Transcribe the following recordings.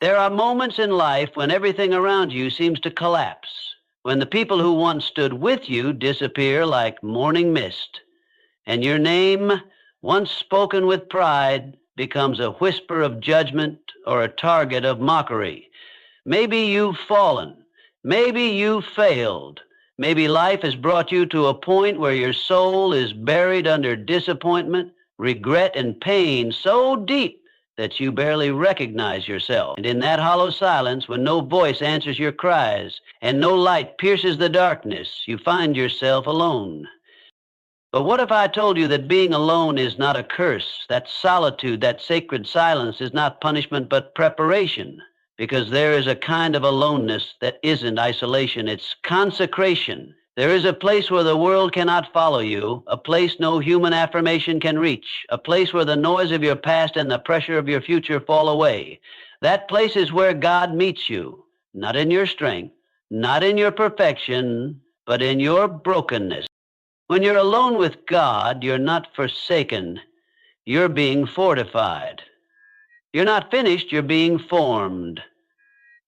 There are moments in life when everything around you seems to collapse, when the people who once stood with you disappear like morning mist, and your name, once spoken with pride, becomes a whisper of judgment or a target of mockery. Maybe you've fallen. Maybe you've failed. Maybe life has brought you to a point where your soul is buried under disappointment, regret, and pain so deep that you barely recognize yourself. And in that hollow silence, when no voice answers your cries and no light pierces the darkness, you find yourself alone. But what if I told you that being alone is not a curse, that solitude, that sacred silence is not punishment but preparation? Because there is a kind of aloneness that isn't isolation, it's consecration. There is a place where the world cannot follow you, a place no human affirmation can reach, a place where the noise of your past and the pressure of your future fall away. That place is where God meets you, not in your strength, not in your perfection, but in your brokenness. When you're alone with God, you're not forsaken. You're being fortified. You're not finished, you're being formed.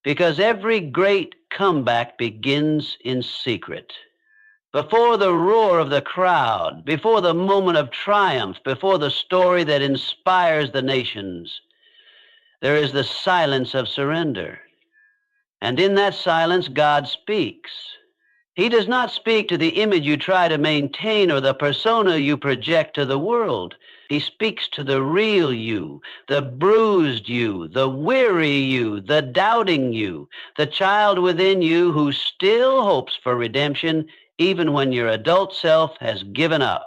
Because every great comeback begins in secret. Before the roar of the crowd, before the moment of triumph, before the story that inspires the nations, there is the silence of surrender. And in that silence, God speaks. He does not speak to the image you try to maintain or the persona you project to the world. He speaks to the real you, the bruised you, the weary you, the doubting you, the child within you who still hopes for redemption even when your adult self has given up.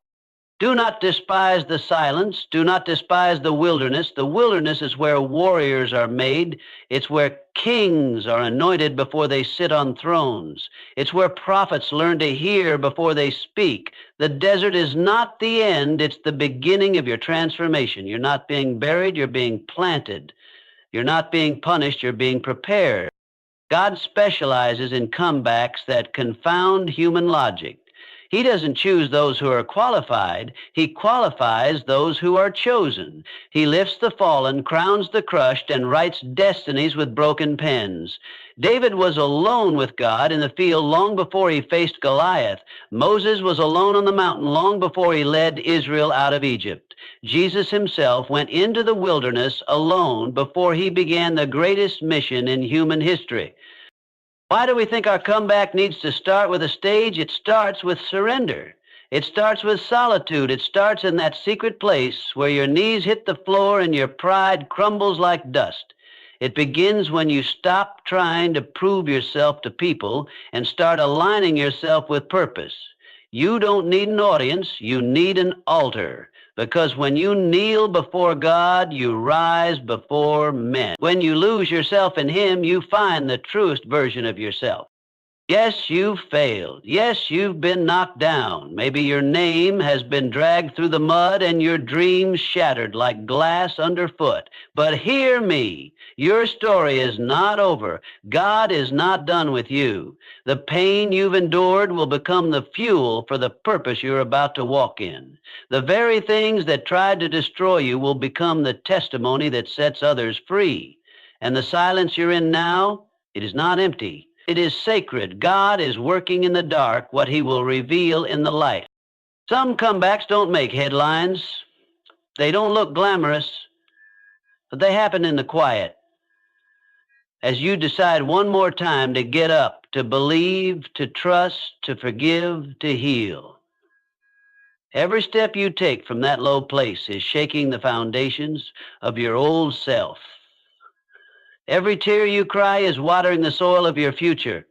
Do not despise the silence. Do not despise the wilderness. The wilderness is where warriors are made. It's where kings are anointed before they sit on thrones. It's where prophets learn to hear before they speak. The desert is not the end. It's the beginning of your transformation. You're not being buried. You're being planted. You're not being punished. You're being prepared. God specializes in comebacks that confound human logic. He doesn't choose those who are qualified. He qualifies those who are chosen. He lifts the fallen, crowns the crushed, and writes destinies with broken pens. David was alone with God in the field long before he faced Goliath. Moses was alone on the mountain long before he led Israel out of Egypt. Jesus himself went into the wilderness alone before he began the greatest mission in human history. Why do we think our comeback needs to start with a stage? It starts with surrender. It starts with solitude. It starts in that secret place where your knees hit the floor and your pride crumbles like dust. It begins when you stop trying to prove yourself to people and start aligning yourself with purpose. You don't need an audience. You need an altar. Because when you kneel before God, you rise before men. When you lose yourself in Him, you find the truest version of yourself. Yes, you've failed. Yes, you've been knocked down. Maybe your name has been dragged through the mud and your dreams shattered like glass underfoot. But hear me. Your story is not over. God is not done with you. The pain you've endured will become the fuel for the purpose you're about to walk in. The very things that tried to destroy you will become the testimony that sets others free. And the silence you're in now, it is not empty. It is sacred. God is working in the dark what He will reveal in the light. Some comebacks don't make headlines. They don't look glamorous, but they happen in the quiet. As you decide one more time to get up, to believe, to trust, to forgive, to heal. Every step you take from that low place is shaking the foundations of your old self. Every tear you cry is watering the soil of your future.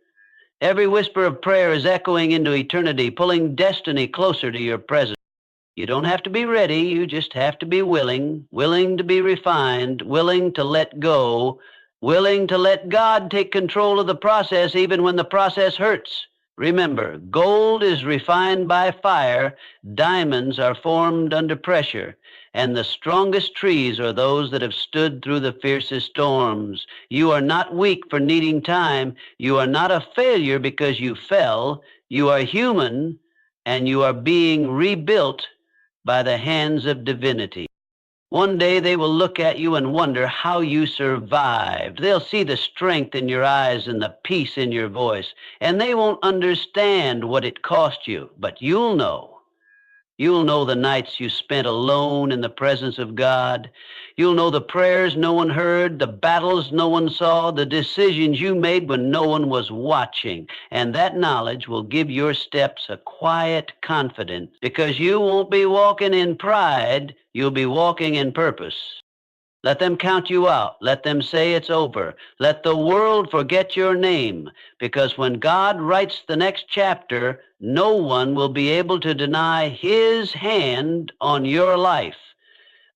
Every whisper of prayer is echoing into eternity, pulling destiny closer to your present. You don't have to be ready, you just have to be willing to be refined, willing to let go, willing to let God take control of the process even when the process hurts. Remember, gold is refined by fire, diamonds are formed under pressure, and the strongest trees are those that have stood through the fiercest storms. You are not weak for needing time. You are not a failure because you fell. You are human, and you are being rebuilt by the hands of divinity. One day they will look at you and wonder how you survived. They'll see the strength in your eyes and the peace in your voice, and they won't understand what it cost you, but you'll know. You'll know the nights you spent alone in the presence of God. You'll know the prayers no one heard, the battles no one saw, the decisions you made when no one was watching. And that knowledge will give your steps a quiet confidence, because you won't be walking in pride, you'll be walking in purpose. Let them count you out. Let them say it's over. Let the world forget your name, because when God writes the next chapter, no one will be able to deny his hand on your life.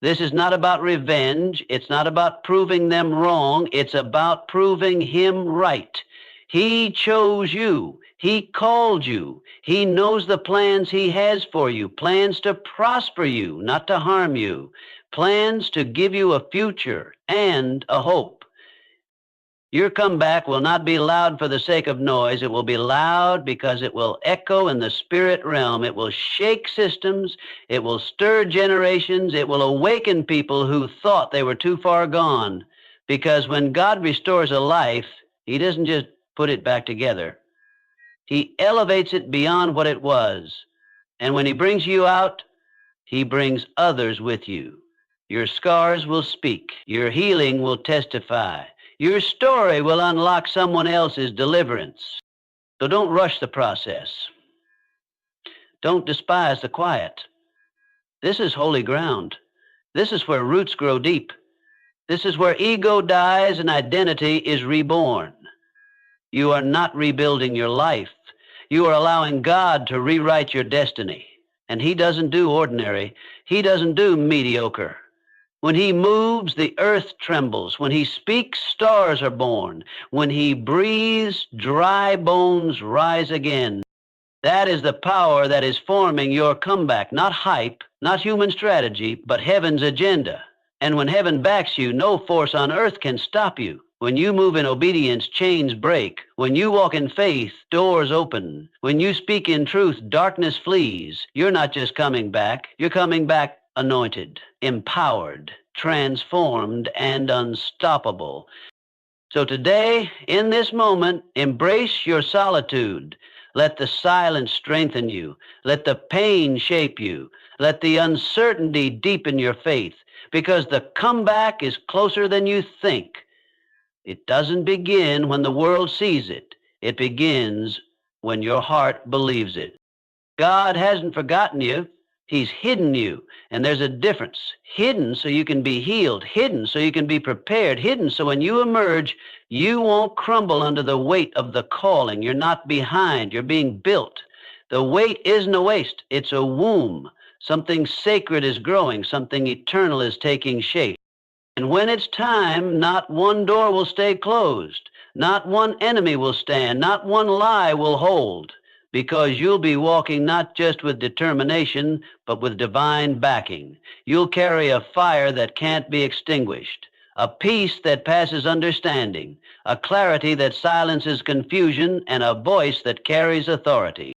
This is not about revenge. It's not about proving them wrong. It's about proving him right. He chose you. He called you. He knows the plans he has for you, plans to prosper you, not to harm you, plans to give you a future and a hope. Your comeback will not be loud for the sake of noise. It will be loud because it will echo in the spirit realm. It will shake systems. It will stir generations. It will awaken people who thought they were too far gone. Because when God restores a life, he doesn't just put it back together. He elevates it beyond what it was. And when he brings you out, he brings others with you. Your scars will speak. Your healing will testify. Your story will unlock someone else's deliverance. So don't rush the process. Don't despise the quiet. This is holy ground. This is where roots grow deep. This is where ego dies and identity is reborn. You are not rebuilding your life. You are allowing God to rewrite your destiny. And he doesn't do ordinary. He doesn't do mediocre. When he moves, the earth trembles. When he speaks, stars are born. When he breathes, dry bones rise again. That is the power that is forming your comeback. Not hype, not human strategy, but heaven's agenda. And when heaven backs you, no force on earth can stop you. When you move in obedience, chains break. When you walk in faith, doors open. When you speak in truth, darkness flees. You're not just coming back. You're coming back anointed, empowered, transformed, and unstoppable. So today, in this moment, embrace your solitude. Let the silence strengthen you. Let the pain shape you. Let the uncertainty deepen your faith, because the comeback is closer than you think. It doesn't begin when the world sees it. It begins when your heart believes it. God hasn't forgotten you. He's hidden you, and there's a difference. Hidden so you can be healed. Hidden so you can be prepared. Hidden so when you emerge, you won't crumble under the weight of the calling. You're not behind. You're being built. The weight isn't a waste. It's a womb. Something sacred is growing. Something eternal is taking shape. And when it's time, not one door will stay closed. Not one enemy will stand. Not one lie will hold. Because you'll be walking not just with determination, but with divine backing. You'll carry a fire that can't be extinguished, a peace that passes understanding, a clarity that silences confusion, and a voice that carries authority.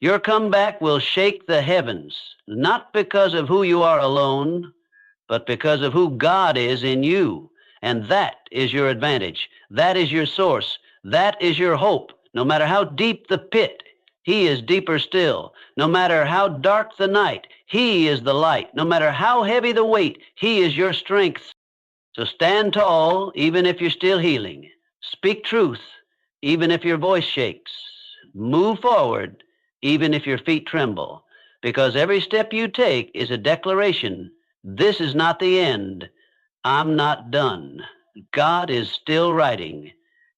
Your comeback will shake the heavens, not because of who you are alone, but because of who God is in you. And that is your advantage. That is your source. That is your hope. No matter how deep the pit, he is deeper still. No matter how dark the night, he is the light. No matter how heavy the weight, he is your strength. So stand tall, even if you're still healing. Speak truth, even if your voice shakes. Move forward, even if your feet tremble. Because every step you take is a declaration. This is not the end. I'm not done. God is still writing.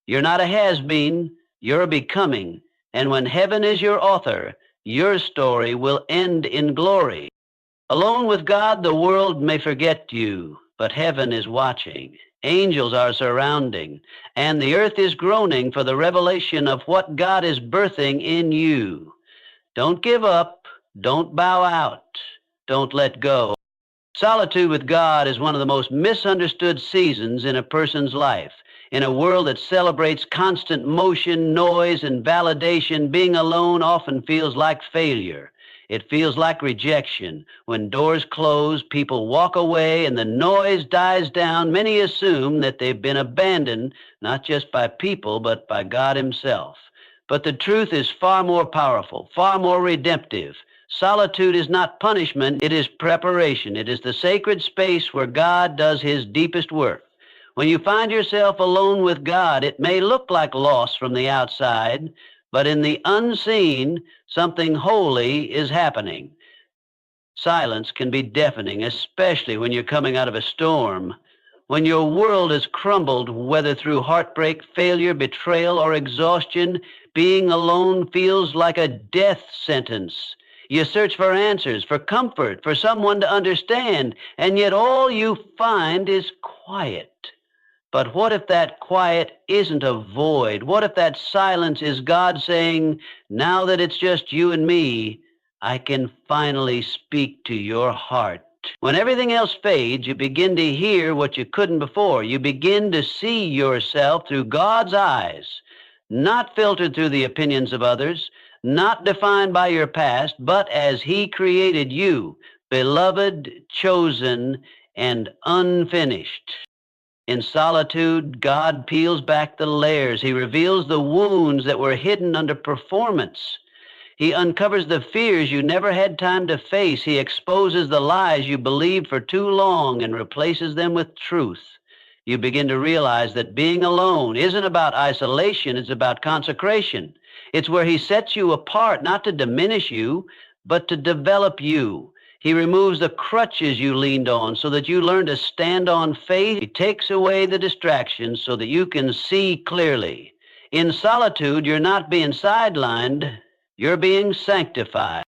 You're not a has-been. You're a becoming. And when heaven is your author, your story will end in glory. Alone with God, the world may forget you, but heaven is watching. Angels are surrounding, and the earth is groaning for the revelation of what God is birthing in you. Don't give up. Don't bow out. Don't let go. Solitude with God is one of the most misunderstood seasons in a person's life. In a world that celebrates constant motion, noise, and validation, being alone often feels like failure. It feels like rejection. When doors close, people walk away, and the noise dies down. Many assume that they've been abandoned, not just by people, but by God himself. But the truth is far more powerful, far more redemptive. Solitude is not punishment, it is preparation. It is the sacred space where God does his deepest work. When you find yourself alone with God, it may look like loss from the outside, but in the unseen, something holy is happening. Silence can be deafening, especially when you're coming out of a storm. When your world has crumbled, whether through heartbreak, failure, betrayal, or exhaustion, being alone feels like a death sentence. You search for answers, for comfort, for someone to understand, and yet all you find is quiet. But what if that quiet isn't a void? What if that silence is God saying, now that it's just you and me, I can finally speak to your heart? When everything else fades, you begin to hear what you couldn't before. You begin to see yourself through God's eyes, not filtered through the opinions of others, not defined by your past, but as he created you, beloved, chosen, and unfinished. In solitude, God peels back the layers. He reveals the wounds that were hidden under performance. He uncovers the fears you never had time to face. He exposes the lies you believed for too long and replaces them with truth. You begin to realize that being alone isn't about isolation, it's about consecration. It's where he sets you apart, not to diminish you, but to develop you. He removes the crutches you leaned on so that you learn to stand on faith. He takes away the distractions so that you can see clearly. In solitude, you're not being sidelined, you're being sanctified.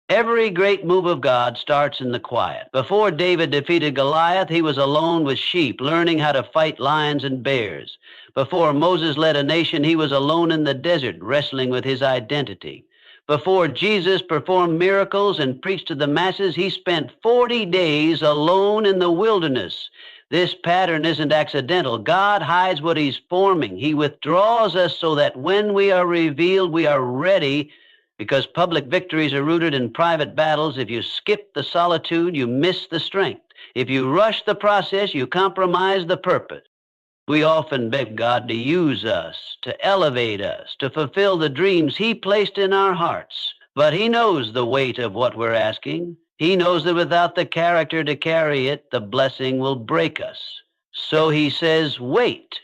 Every great move of God starts in the quiet. Before David defeated Goliath, he was alone with sheep, learning how to fight lions and bears. Before Moses led a nation, he was alone in the desert, wrestling with his identity. Before Jesus performed miracles and preached to the masses, he spent 40 days alone in the wilderness. This pattern isn't accidental. God hides what he's forming. He withdraws us so that when we are revealed, we are ready, because public victories are rooted in private battles. If you skip the solitude, you miss the strength. If you rush the process, you compromise the purpose. We often beg God to use us, to elevate us, to fulfill the dreams he placed in our hearts. But he knows the weight of what we're asking. He knows that without the character to carry it, the blessing will break us. So he says, wait,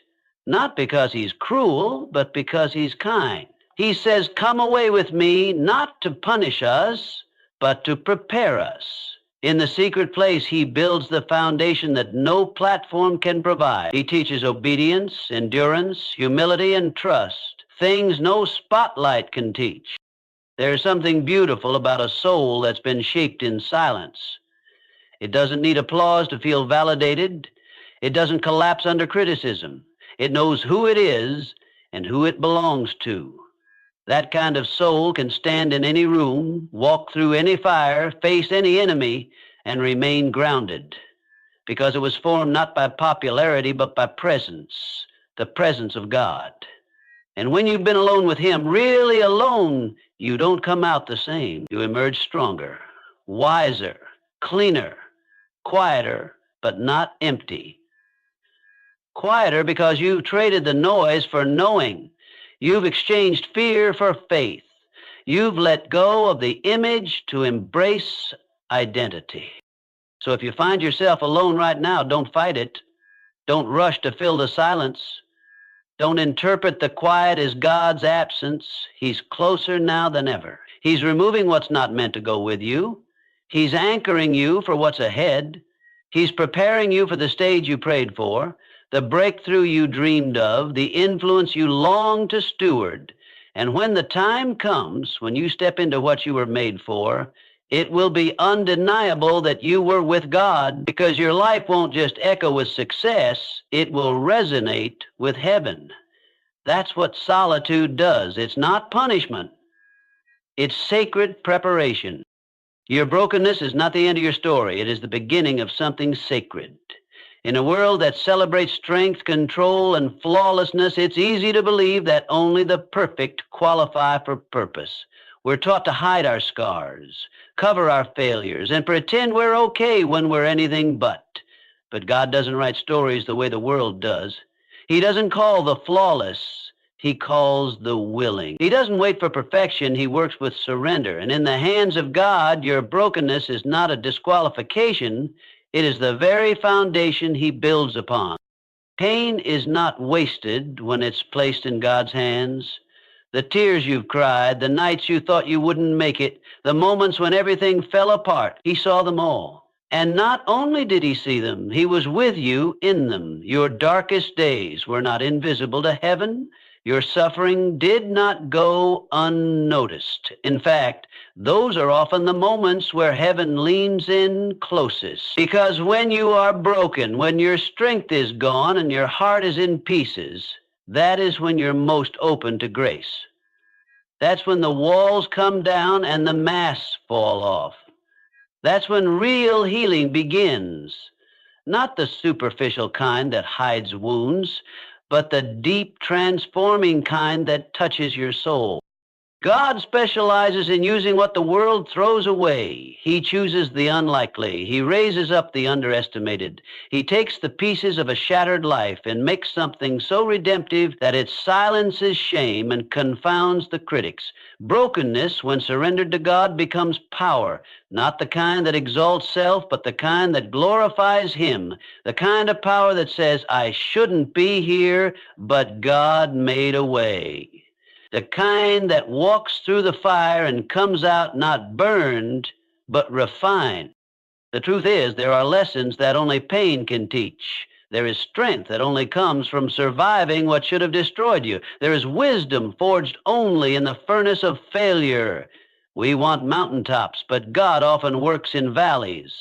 not because he's cruel, but because he's kind. He says, come away with me, not to punish us, but to prepare us. In the secret place, he builds the foundation that no platform can provide. He teaches obedience, endurance, humility, and trust, things no spotlight can teach. There's something beautiful about a soul that's been shaped in silence. It doesn't need applause to feel validated. It doesn't collapse under criticism. It knows who it is and who it belongs to. That kind of soul can stand in any room, walk through any fire, face any enemy, and remain grounded, because it was formed not by popularity, but by presence, the presence of God. And when you've been alone with him, really alone, you don't come out the same. You emerge stronger, wiser, cleaner, quieter, but not empty. Quieter because you've traded the noise for knowing. You've exchanged fear for faith. You've let go of the image to embrace identity. So if you find yourself alone right now, don't fight it. Don't rush to fill the silence. Don't interpret the quiet as God's absence. He's closer now than ever. He's removing what's not meant to go with you. He's anchoring you for what's ahead. He's preparing you for the stage you prayed for, the breakthrough you dreamed of, the influence you longed to steward. And when the time comes, when you step into what you were made for, it will be undeniable that you were with God, because your life won't just echo with success, it will resonate with heaven. That's what solitude does. It's not punishment. It's sacred preparation. Your brokenness is not the end of your story. It is the beginning of something sacred. In a world that celebrates strength, control, and flawlessness, it's easy to believe that only the perfect qualify for purpose. We're taught to hide our scars, cover our failures, and pretend we're okay when we're anything but. But God doesn't write stories the way the world does. He doesn't call the flawless. He calls the willing. He doesn't wait for perfection. He works with surrender. And in the hands of God, your brokenness is not a disqualification. It is the very foundation he builds upon. Pain is not wasted when it's placed in God's hands. The tears you've cried, the nights you thought you wouldn't make it, the moments when everything fell apart, he saw them all. And not only did he see them, he was with you in them. Your darkest days were not invisible to heaven. Your suffering did not go unnoticed. In fact, those are often the moments where heaven leans in closest. Because when you are broken, when your strength is gone and your heart is in pieces, that is when you're most open to grace. That's when the walls come down and the masks fall off. That's when real healing begins. Not the superficial kind that hides wounds, but the deep, transforming kind that touches your soul. God specializes in using what the world throws away. He chooses the unlikely. He raises up the underestimated. He takes the pieces of a shattered life and makes something so redemptive that it silences shame and confounds the critics. Brokenness, when surrendered to God, becomes power, not the kind that exalts self, but the kind that glorifies him, the kind of power that says, I shouldn't be here, but God made a way. The kind that walks through the fire and comes out not burned, but refined. The truth is, there are lessons that only pain can teach. There is strength that only comes from surviving what should have destroyed you. There is wisdom forged only in the furnace of failure. We want mountaintops, but God often works in valleys.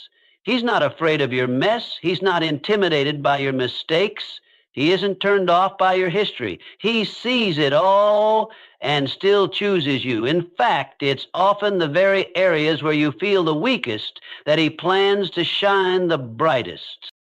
He's not afraid of your mess. He's not intimidated by your mistakes. He isn't turned off by your history. He sees it all and still chooses you. In fact, it's often the very areas where you feel the weakest that he plans to shine the brightest.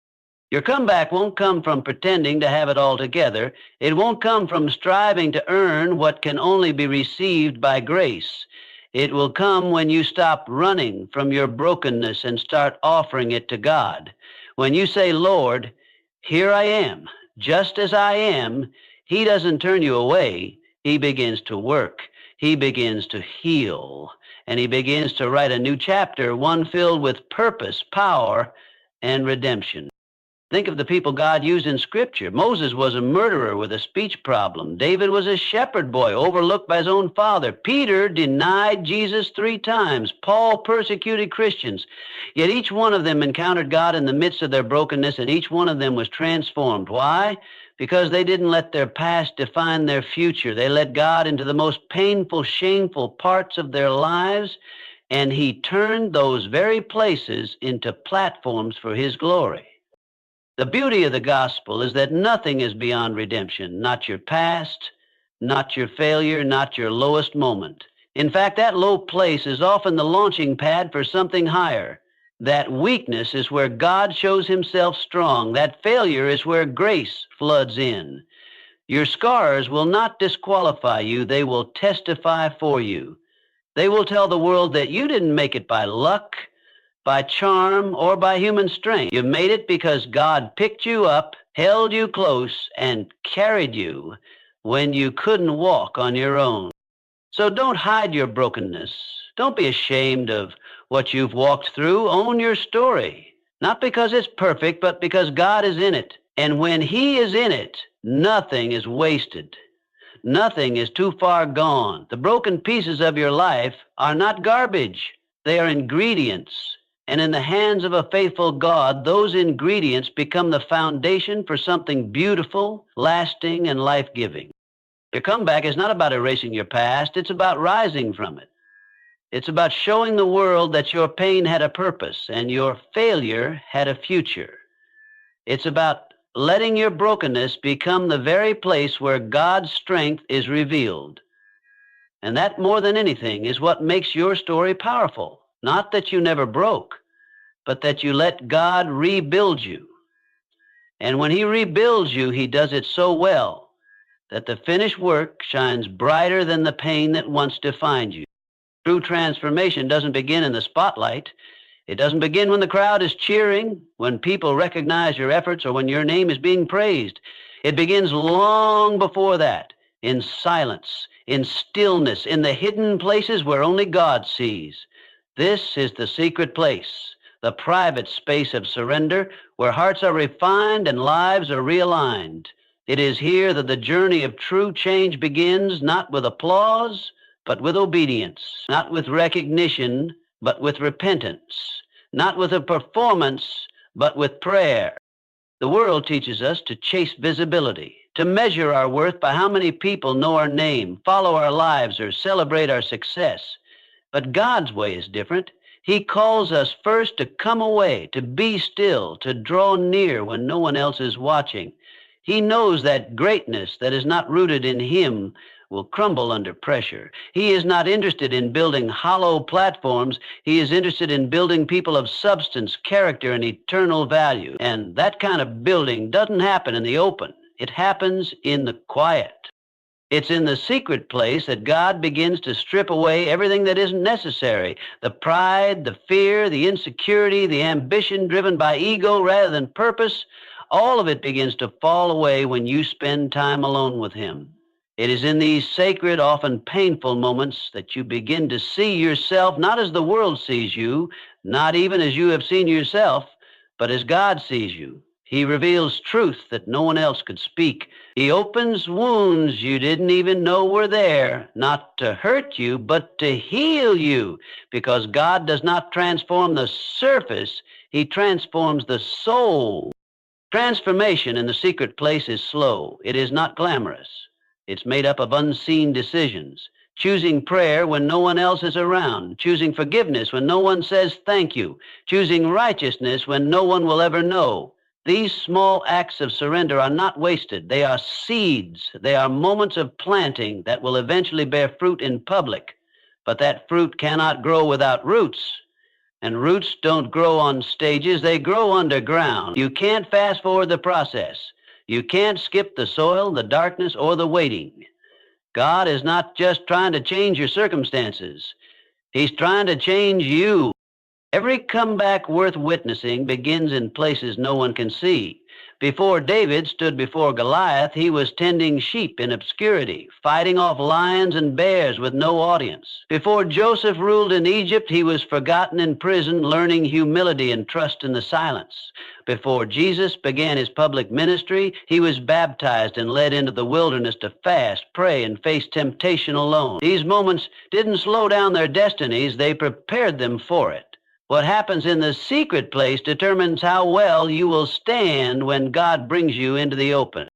Your comeback won't come from pretending to have it all together. It won't come from striving to earn what can only be received by grace. It will come when you stop running from your brokenness and start offering it to God. When you say, Lord, here I am. Just as I am, he doesn't turn you away. He begins to work. He begins to heal. And he begins to write a new chapter, one filled with purpose, power, and redemption. Think of the people God used in Scripture. Moses was a murderer with a speech problem. David was a shepherd boy overlooked by his own father. Peter denied Jesus 3 times. Paul persecuted Christians. Yet each one of them encountered God in the midst of their brokenness, and each one of them was transformed. Why? Because they didn't let their past define their future. They let God into the most painful, shameful parts of their lives, and he turned those very places into platforms for his glory. The beauty of the gospel is that nothing is beyond redemption, not your past, not your failure, not your lowest moment. In fact, that low place is often the launching pad for something higher. That weakness is where God shows himself strong. That failure is where grace floods in. Your scars will not disqualify you. They will testify for you. They will tell the world that you didn't make it by luck, by charm, or by human strength. You made it because God picked you up, held you close, and carried you when you couldn't walk on your own. So don't hide your brokenness. Don't be ashamed of what you've walked through. Own your story. Not because it's perfect, but because God is in it. And when he is in it, nothing is wasted. Nothing is too far gone. The broken pieces of your life are not garbage. They are ingredients. And in the hands of a faithful God, those ingredients become the foundation for something beautiful, lasting, and life-giving. Your comeback is not about erasing your past. It's about rising from it. It's about showing the world that your pain had a purpose and your failure had a future. It's about letting your brokenness become the very place where God's strength is revealed. And that, more than anything, is what makes your story powerful. Not that you never broke, but that you let God rebuild you. And when he rebuilds you, he does it so well that the finished work shines brighter than the pain that once defined you. True transformation doesn't begin in the spotlight. It doesn't begin when the crowd is cheering, when people recognize your efforts, or when your name is being praised. It begins long before that, in silence, in stillness, in the hidden places where only God sees. This is the secret place, the private space of surrender, where hearts are refined and lives are realigned. It is here that the journey of true change begins, not with applause, but with obedience, not with recognition, but with repentance, not with a performance, but with prayer. The world teaches us to chase visibility, to measure our worth by how many people know our name, follow our lives, or celebrate our success. But God's way is different. He calls us first to come away, to be still, to draw near when no one else is watching. He knows that greatness that is not rooted in Him will crumble under pressure. He is not interested in building hollow platforms. He is interested in building people of substance, character, and eternal value. And that kind of building doesn't happen in the open. It happens in the quiet. It's in the secret place that God begins to strip away everything that isn't necessary. The pride, the fear, the insecurity, the ambition driven by ego rather than purpose, all of it begins to fall away when you spend time alone with Him. It is in these sacred, often painful moments that you begin to see yourself not as the world sees you, not even as you have seen yourself, but as God sees you. He reveals truth that no one else could speak. He opens wounds you didn't even know were there, not to hurt you, but to heal you, because God does not transform the surface, He transforms the soul. Transformation in the secret place is slow. It is not glamorous. It's made up of unseen decisions. Choosing prayer when no one else is around. Choosing forgiveness when no one says thank you. Choosing righteousness when no one will ever know. These small acts of surrender are not wasted. They are seeds. They are moments of planting that will eventually bear fruit in public. But that fruit cannot grow without roots. And roots don't grow on stages. They grow underground. You can't fast forward the process. You can't skip the soil, the darkness, or the waiting. God is not just trying to change your circumstances. He's trying to change you. Every comeback worth witnessing begins in places no one can see. Before David stood before Goliath, he was tending sheep in obscurity, fighting off lions and bears with no audience. Before Joseph ruled in Egypt, he was forgotten in prison, learning humility and trust in the silence. Before Jesus began his public ministry, he was baptized and led into the wilderness to fast, pray, and face temptation alone. These moments didn't slow down their destinies, they prepared them for it. What happens in the secret place determines how well you will stand when God brings you into the open.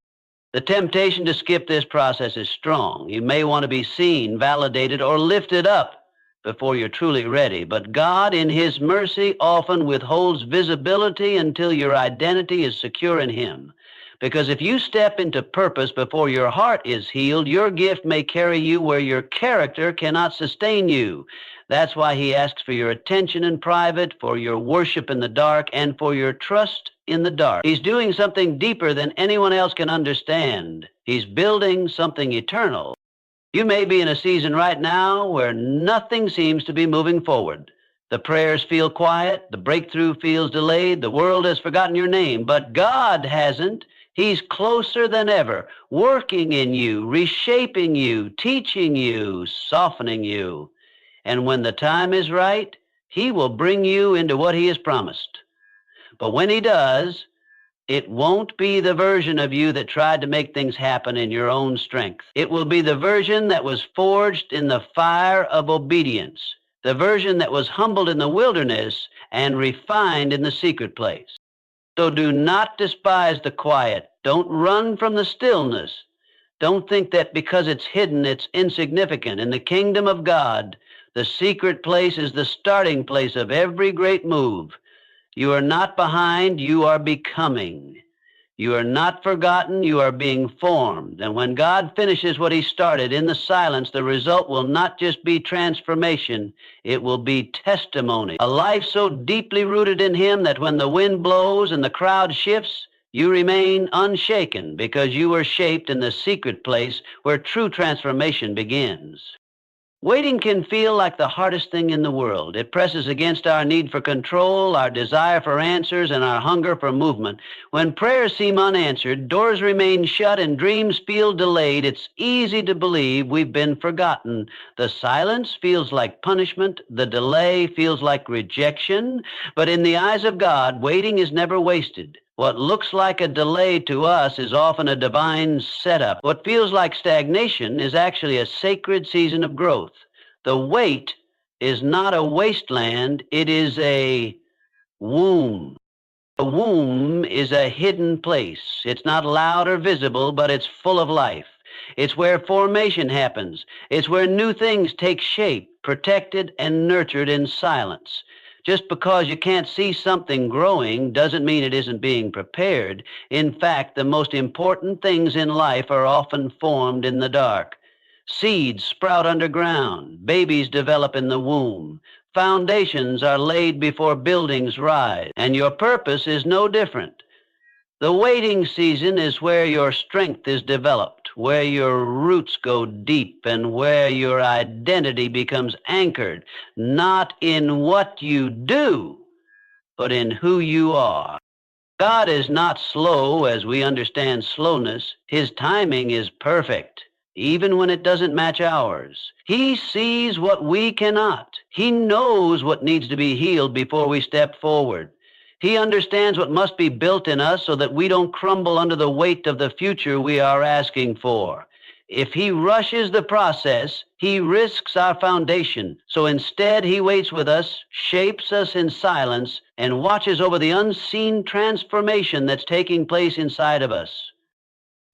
The temptation to skip this process is strong. You may want to be seen, validated, or lifted up before you're truly ready. But God, in His mercy, often withholds visibility until your identity is secure in Him. Because if you step into purpose before your heart is healed, your gift may carry you where your character cannot sustain you. That's why He asks for your attention in private, for your worship in the dark, and for your trust in the dark. He's doing something deeper than anyone else can understand. He's building something eternal. You may be in a season right now where nothing seems to be moving forward. The prayers feel quiet, the breakthrough feels delayed, the world has forgotten your name, but God hasn't. He's closer than ever, working in you, reshaping you, teaching you, softening you. And when the time is right, He will bring you into what He has promised. But when He does, it won't be the version of you that tried to make things happen in your own strength. It will be the version that was forged in the fire of obedience, the version that was humbled in the wilderness and refined in the secret place. So do not despise the quiet. Don't run from the stillness. Don't think that because it's hidden, it's insignificant. In the kingdom of God, the secret place is the starting place of every great move. You are not behind, you are becoming. You are not forgotten, you are being formed. And when God finishes what He started in the silence, the result will not just be transformation, it will be testimony. A life so deeply rooted in Him that when the wind blows and the crowd shifts, you remain unshaken because you were shaped in the secret place where true transformation begins. Waiting can feel like the hardest thing in the world. It presses against our need for control, our desire for answers, and our hunger for movement. When prayers seem unanswered, doors remain shut, and dreams feel delayed, it's easy to believe we've been forgotten. The silence feels like punishment. The delay feels like rejection. But in the eyes of God, waiting is never wasted. What looks like a delay to us is often a divine setup. What feels like stagnation is actually a sacred season of growth. The wait is not a wasteland, it is a womb. A womb is a hidden place. It's not loud or visible, but it's full of life. It's where formation happens. It's where new things take shape, protected and nurtured in silence. Just because you can't see something growing doesn't mean it isn't being prepared. In fact, the most important things in life are often formed in the dark. Seeds sprout underground. Babies develop in the womb. Foundations are laid before buildings rise. And your purpose is no different. The waiting season is where your strength is developed, where your roots go deep, and where your identity becomes anchored, not in what you do, but in who you are. God is not slow as we understand slowness. His timing is perfect, even when it doesn't match ours. He sees what we cannot. He knows what needs to be healed before we step forward. He understands what must be built in us so that we don't crumble under the weight of the future we are asking for. If he rushes the process, he risks our foundation. So instead, he waits with us, shapes us in silence, and watches over the unseen transformation that's taking place inside of us.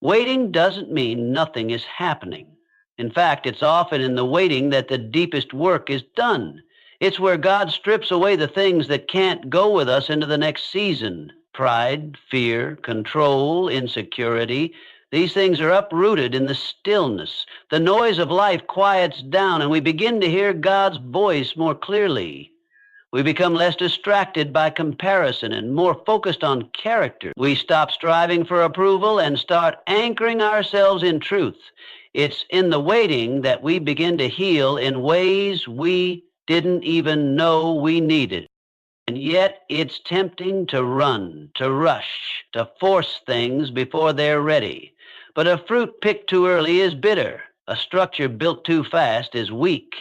Waiting doesn't mean nothing is happening. In fact, it's often in the waiting that the deepest work is done. It's where God strips away the things that can't go with us into the next season. Pride, fear, control, insecurity. These things are uprooted in the stillness. The noise of life quiets down, and we begin to hear God's voice more clearly. We become less distracted by comparison and more focused on character. We stop striving for approval and start anchoring ourselves in truth. It's in the waiting that we begin to heal in ways we didn't even know we needed. And yet it's tempting to run, to rush, to force things before they're ready. But a fruit picked too early is bitter. A structure built too fast is weak.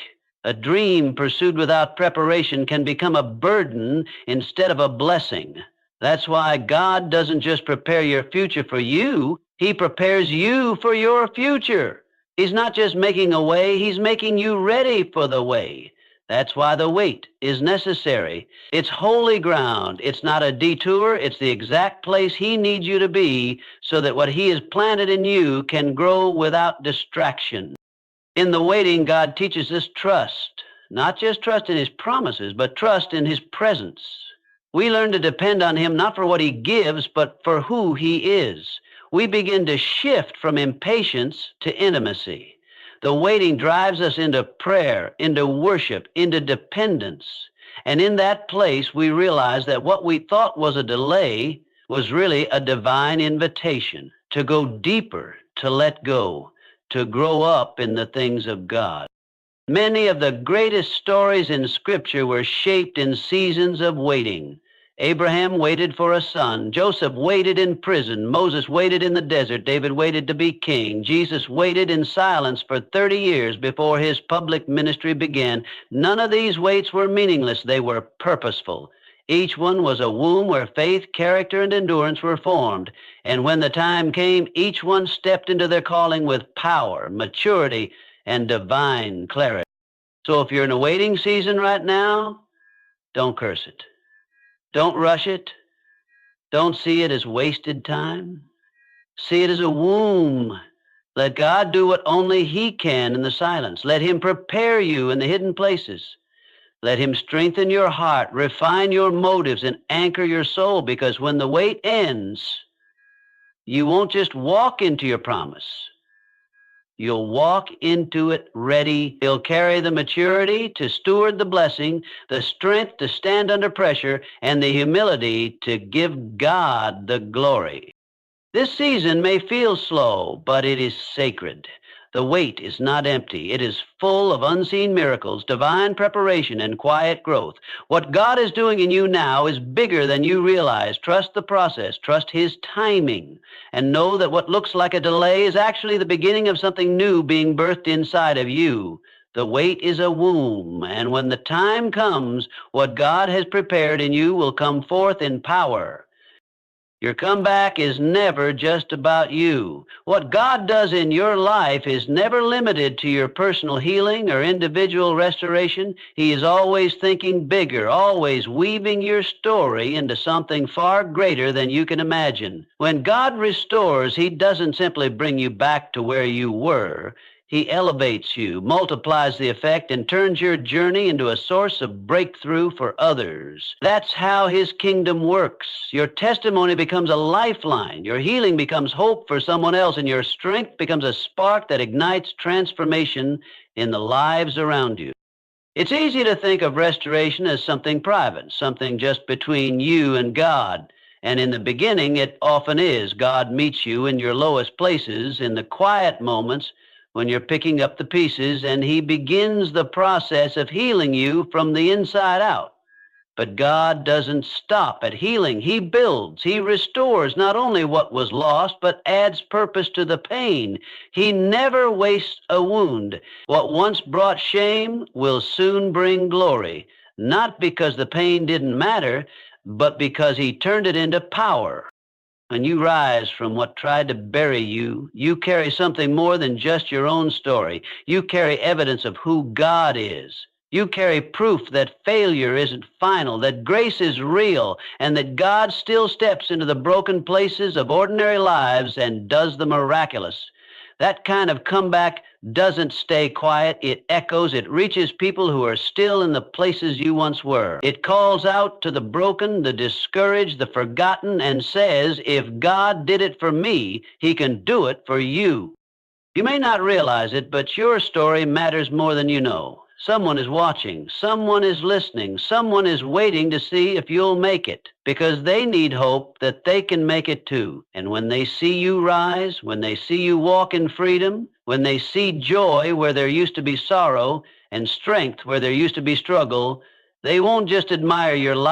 A dream pursued without preparation can become a burden instead of a blessing. That's why God doesn't just prepare your future for you, he prepares you for your future. He's not just making a way, he's making you ready for the way. That's why the wait is necessary. It's holy ground. It's not a detour. It's the exact place he needs you to be so that what he has planted in you can grow without distraction. In the waiting, God teaches us trust, not just trust in his promises, but trust in his presence. We learn to depend on him not for what he gives, but for who he is. We begin to shift from impatience to intimacy. The waiting drives us into prayer, into worship, into dependence. And in that place, we realize that what we thought was a delay was really a divine invitation to go deeper, to let go, to grow up in the things of God. Many of the greatest stories in Scripture were shaped in seasons of waiting. Abraham waited for a son. Joseph waited in prison. Moses waited in the desert. David waited to be king. Jesus waited in silence for 30 years before his public ministry began. None of these waits were meaningless. They were purposeful. Each one was a womb where faith, character, and endurance were formed. And when the time came, each one stepped into their calling with power, maturity, and divine clarity. So if you're in a waiting season right now, don't curse it. Don't rush it. Don't see it as wasted time. See it as a womb. Let God do what only he can in the silence. Let him prepare you in the hidden places. Let him strengthen your heart, refine your motives, and anchor your soul, because when the wait ends, you won't just walk into your promise. You'll walk into it ready. You'll carry the maturity to steward the blessing, the strength to stand under pressure, and the humility to give God the glory. This season may feel slow, but it is sacred. The weight is not empty. It is full of unseen miracles, divine preparation, and quiet growth. What God is doing in you now is bigger than you realize. Trust the process. Trust His timing. And know that what looks like a delay is actually the beginning of something new being birthed inside of you. The wait is a womb, and when the time comes, what God has prepared in you will come forth in power. Your comeback is never just about you. What God does in your life is never limited to your personal healing or individual restoration. He is always thinking bigger, always weaving your story into something far greater than you can imagine. When God restores, He doesn't simply bring you back to where you were. He elevates you, multiplies the effect, and turns your journey into a source of breakthrough for others. That's how His kingdom works. Your testimony becomes a lifeline. Your healing becomes hope for someone else, and your strength becomes a spark that ignites transformation in the lives around you. It's easy to think of restoration as something private, something just between you and God. And in the beginning, it often is. God meets you in your lowest places, in the quiet moments, when you're picking up the pieces, and He begins the process of healing you from the inside out. But God doesn't stop at healing. He builds. He restores not only what was lost, but adds purpose to the pain. He never wastes a wound. What once brought shame will soon bring glory, not because the pain didn't matter, but because He turned it into power. When you rise from what tried to bury you, you carry something more than just your own story. You carry evidence of who God is. You carry proof that failure isn't final, that grace is real, and that God still steps into the broken places of ordinary lives and does the miraculous. That kind of comeback doesn't stay quiet. It echoes. It reaches people who are still in the places you once were. It calls out to the broken, the discouraged, the forgotten, and says, if God did it for me, He can do it for you. You may not realize it, but your story matters more than you know. Someone is watching. Someone is listening. Someone is waiting to see if you'll make it, because they need hope that they can make it too. And when they see you rise, when they see you walk in freedom, when they see joy where there used to be sorrow and strength where there used to be struggle, they won't just admire your life.